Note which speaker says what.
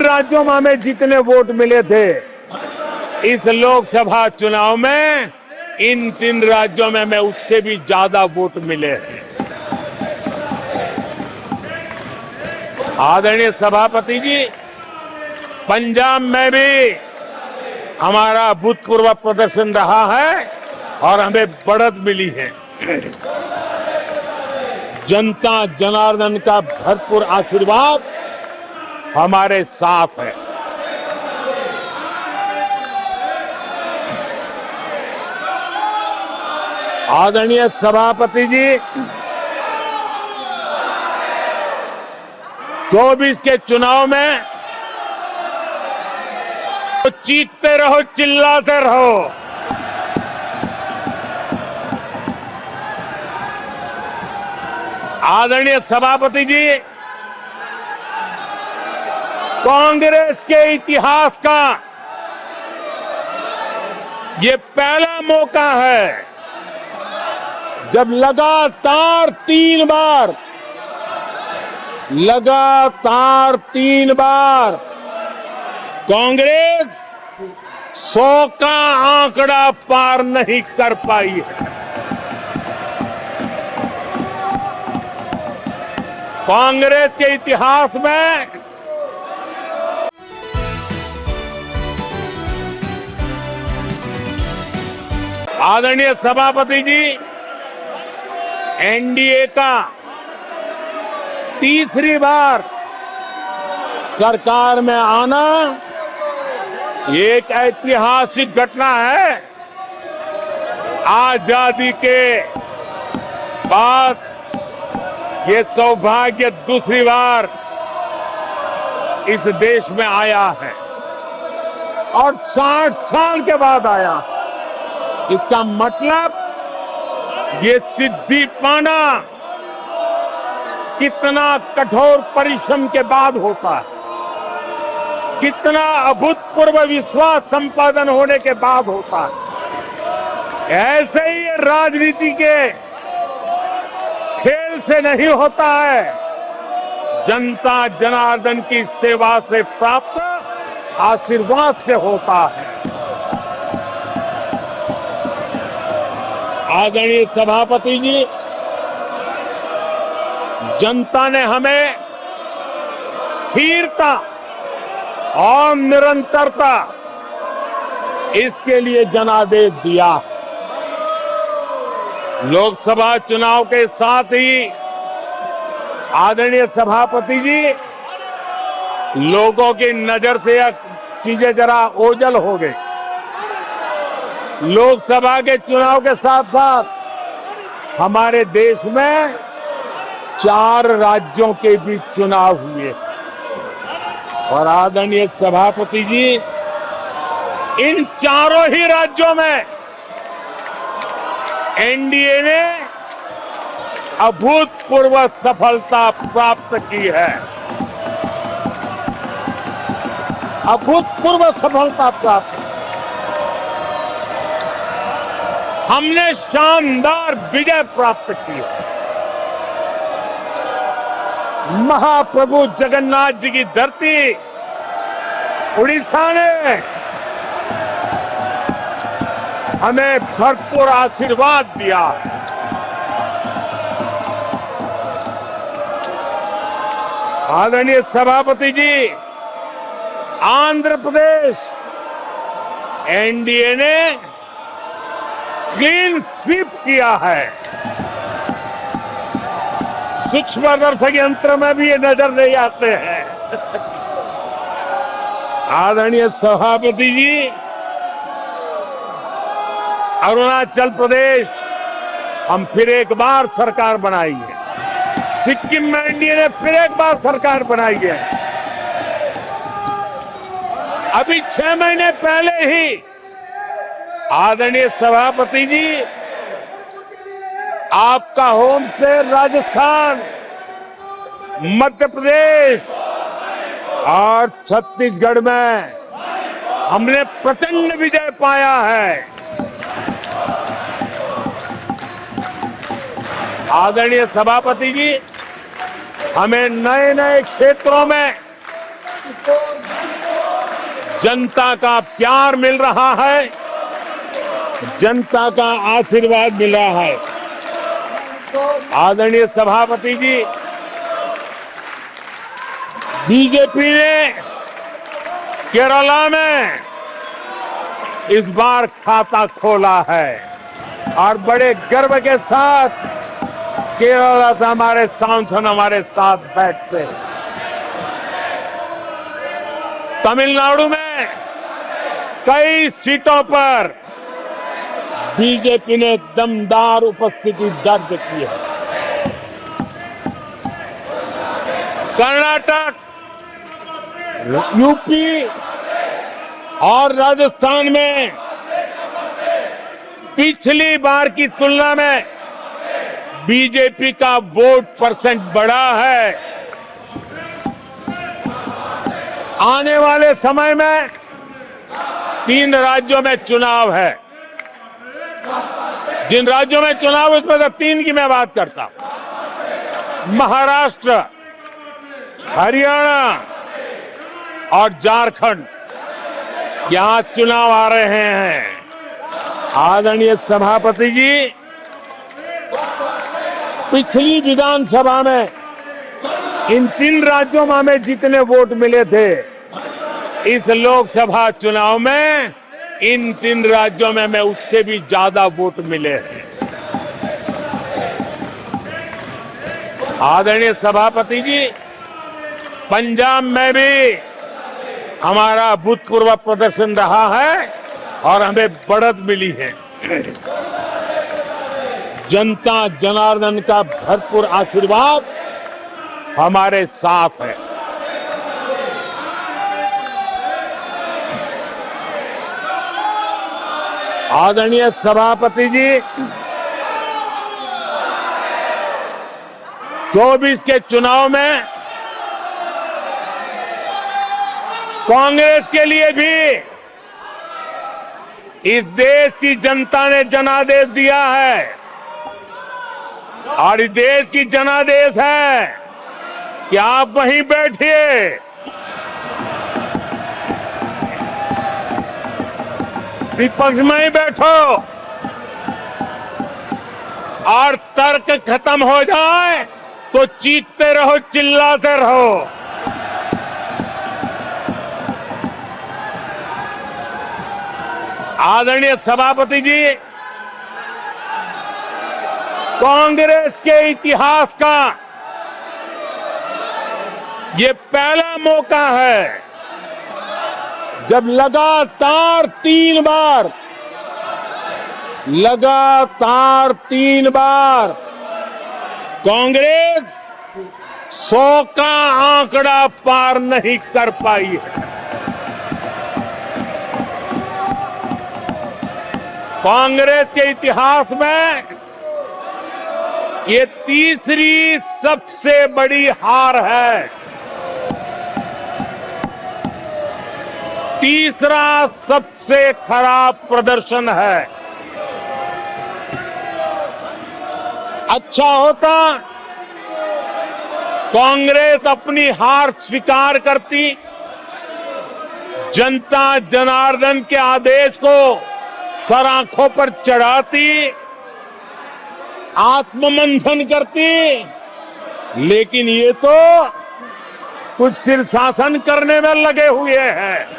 Speaker 1: राज्यों में हमें जितने वोट मिले थे, इस लोकसभा चुनाव में इन 3 राज्यों में हमें उससे भी ज्यादा वोट मिले हैं। आदरणीय सभापति जी, पंजाब में भी हमारा अभूतपूर्व प्रदर्शन रहा है और हमें बढ़त मिली है। जनता जनार्दन का भरपूर आशीर्वाद हमारे साथ है। आदरणीय सभापति जी, 24 के चुनाव में तो चीखते रहो, चिल्लाते रहो। आदरणीय सभापति जी, कांग्रेस के इतिहास का ये पहला मौका है जब लगातार 3 बार कांग्रेस 100 का आंकड़ा पार नहीं कर पाई है। कांग्रेस के इतिहास में आदरणीय सभापति जी, एनडीए का तीसरी बार सरकार में आना एक ऐतिहासिक घटना है। आजादी के बाद ये सौभाग्य दूसरी बार इस देश में आया है और 60 साल के बाद आया। इसका मतलब ये सिद्धि पाना कितना कठोर परिश्रम के बाद होता है, कितना अभूतपूर्व विश्वास संपादन होने के बाद होता है। ऐसे ही राजनीति के खेल से नहीं होता है, जनता जनार्दन की सेवा से प्राप्त आशीर्वाद से होता है। आदरणीय सभापति जी, जनता ने हमें स्थिरता और निरंतरता, इसके लिए जनादेश दिया। लोकसभा चुनाव के साथ ही आदरणीय सभापति जी, लोगों की नजर से यह चीजें जरा ओझल हो गई। लोकसभा के चुनाव के साथ साथ हमारे देश में 4 राज्यों के बीच चुनाव हुए और आदरणीय सभापति जी, इन चारों ही राज्यों में एनडीए ने अभूतपूर्व सफलता प्राप्त की है। अभूतपूर्व सफलता प्राप्त, हमने शानदार विजय प्राप्त की है। महाप्रभु जगन्नाथ जी की धरती उड़ीसा ने हमें भरपूर आशीर्वाद दिया। आदरणीय सभापति जी, आंध्र प्रदेश एनडीए ने क्लीन स्वीप किया है। सूक्ष्मदर्शक यंत्र में भी ये नजर नहीं आते हैं। आदरणीय सभापति जी, अरुणाचल प्रदेश हम फिर एक बार सरकार बनाएंगे। सिक्किम में एनडीए ने फिर एक बार सरकार बनाई है। अभी 6 महीने पहले ही आदरणीय सभापति जी, आपका होम स्टेट राजस्थान, मध्य प्रदेश और छत्तीसगढ़ में हमने प्रचंड विजय पाया है। आदरणीय सभापति जी, हमें नए नए क्षेत्रों में जनता का प्यार मिल रहा है, जनता का आशीर्वाद मिल रहा है। आदरणीय सभापति जी, बीजेपी ने केरला में इस बार खाता खोला है और बड़े गर्व के साथ केरला से हमारे सांसद हमारे साथ बैठते हैं। तमिलनाडु में कई सीटों पर बीजेपी ने दमदार उपस्थिति दर्ज की है। कर्नाटक, यूपी और राजस्थान में पिछली बार की तुलना में बीजेपी का वोट परसेंट बढ़ा है। आने वाले समय में 3 राज्यों में चुनाव है। जिन राज्यों में चुनाव उसमें से 3 की मैं बात करता हूं। महाराष्ट्र, हरियाणा और झारखंड, यहां चुनाव आ रहे हैं। आदरणीय सभापति जी, पिछली विधानसभा में इन 3 राज्यों में हमें जितने वोट मिले थे, इस लोकसभा चुनाव में इन 3 राज्यों में हमें उससे भी ज्यादा वोट मिले हैं। आदरणीय सभापति जी, पंजाब में भी हमारा भूतपूर्व प्रदर्शन रहा है और हमें बढ़त मिली है। जनता जनार्दन का भरपूर आशीर्वाद हमारे साथ है। आदरणीय सभापति जी, 24 के चुनाव में कांग्रेस के लिए भी इस देश की जनता ने जनादेश दिया है और इस देश की जनादेश है कि आप वहीं बैठिए, विपक्ष में ही बैठो और तर्क खत्म हो जाए तो चीखते रहो, चिल्लाते रहो। आदरणीय सभापति जी, कांग्रेस के इतिहास का ये पहला मौका है जब लगातार 3 बार कांग्रेस 100 का आंकड़ा पार नहीं कर पाई है। कांग्रेस के इतिहास में ये तीसरी सबसे बड़ी हार है, तीसरा सबसे खराब प्रदर्शन है। अच्छा होता कांग्रेस अपनी हार स्वीकार करती, जनता जनार्दन के आदेश को सर आंखों पर चढ़ाती, आत्ममंथन करती, लेकिन ये तो कुछ शीर्षासन करने में लगे हुए हैं।